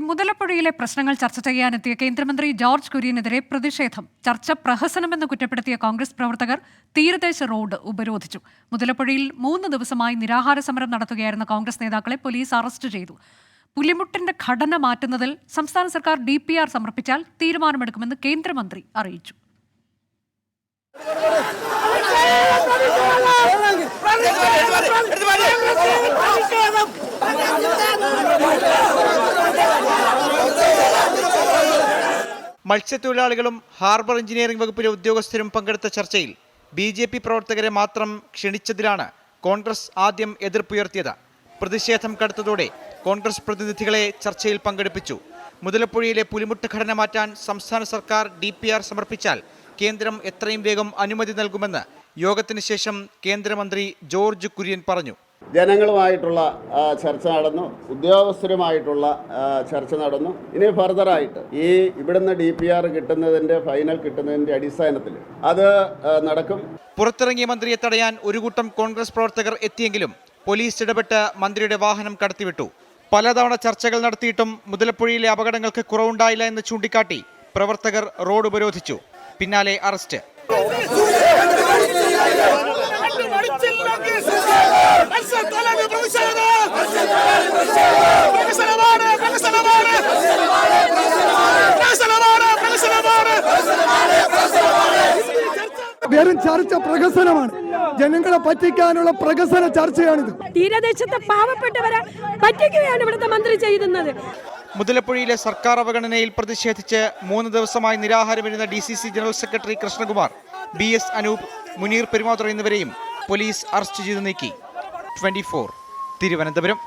മുതലപ്പുഴയിലെ പ്രശ്നങ്ങൾ ചർച്ച ചെയ്യാനെത്തിയ കേന്ദ്രമന്ത്രി ജോർജ് കുര്യനെതിരെ പ്രതിഷേധം. ചർച്ച പ്രഹസനമെന്ന് കുറ്റപ്പെടുത്തിയ കോൺഗ്രസ് പ്രവർത്തകർ തീരദേശ റോഡ് ഉപരോധിച്ചു. മുതലപ്പുഴയിൽ 3 ദിവസമായി നിരാഹാര സമരം നടത്തുകയായിരുന്ന കോൺഗ്രസ് നേതാക്കളെ പോലീസ് അറസ്റ്റ് ചെയ്തു. പുലിമുട്ടിന്റെ ഘടന മാറ്റുന്നതിൽ സംസ്ഥാന സർക്കാർ DPR സമർപ്പിച്ചാൽ തീരുമാനമെടുക്കുമെന്ന് കേന്ദ്രമന്ത്രി അറിയിച്ചു. മത്സ്യത്തൊഴിലാളികളും ഹാർബർ എഞ്ചിനീയറിംഗ് വകുപ്പിലെ ഉദ്യോഗസ്ഥരും പങ്കെടുത്ത ചർച്ചയിൽ BJP പ്രവർത്തകരെ മാത്രം ക്ഷണിച്ചതിലാണ് കോൺഗ്രസ് ആദ്യം എതിർപ്പുയർത്തിയത്. പ്രതിഷേധം കടുത്തതോടെ കോൺഗ്രസ് പ്രതിനിധികളെ ചർച്ചയിൽ പങ്കെടുപ്പിച്ചു. മുതലപ്പുഴയിലെ പുലിമുട്ട് ഘടന മാറ്റാൻ സംസ്ഥാന സർക്കാർ DPR സമർപ്പിച്ചാൽ കേന്ദ്രം എത്രയും വേഗം അനുമതി നൽകുമെന്ന് യോഗത്തിന് ശേഷം കേന്ദ്രമന്ത്രി ജോർജ് കുര്യൻ പറഞ്ഞു. ജനങ്ങളുമായിട്ടുള്ള ചർച്ച നടന്നു, ഉദ്യോഗസ്ഥരുമായിട്ടുള്ള ചർച്ച നടന്നു. ഇനി ഫർദറായിട്ട് ഈ ഇവിടുന്ന് DPR കിട്ടുന്നതിൻ്റെ ഫൈനൽ കിട്ടുന്നതിൻ്റെ അടിസ്ഥാനത്തിൽ അത് നടക്കും. പുറത്തിറങ്ങിയ മന്ത്രിയെ തടയാൻ ഒരു കൂട്ടം കോൺഗ്രസ് പ്രവർത്തകർ എത്തിയെങ്കിലും പോലീസ് ഇടപെട്ട് മന്ത്രിയുടെ വാഹനം കടത്തിവിട്ടു. പലതവണ ചർച്ചകൾ നടത്തിയിട്ടും മുതലപ്പുഴയിലെ അപകടങ്ങൾക്ക് കുറവുണ്ടായില്ല എന്ന് ചൂണ്ടിക്കാട്ടി പ്രവർത്തകർ റോഡ് ഉപരോധിച്ചു. പിന്നാലെ അറസ്റ്റ്. വെറും ചർച്ച പ്രഹസനമാണ്. ജനങ്ങളെ പറ്റിക്കാനുള്ള പ്രഹസന ചർച്ചയാണിത്. തീരദേശത്തെ പാവപ്പെട്ടവരെ പറ്റിക്കുകയാണ് ഇവിടുത്തെ മന്ത്രി ചെയ്യുന്നത്. മുതലപ്പുഴയിലെ സർക്കാർ അവഗണനയിൽ പ്രതിഷേധിച്ച് 3 ദിവസമായി നിരാഹാരമിരുന്ന DCC general secretary Krishnakumar, BS Anoop, Muneer Perumathura എന്നിവരെയും പോലീസ് അറസ്റ്റ് ചെയ്തു നീക്കി. 24 തിരുവനന്തപുരം.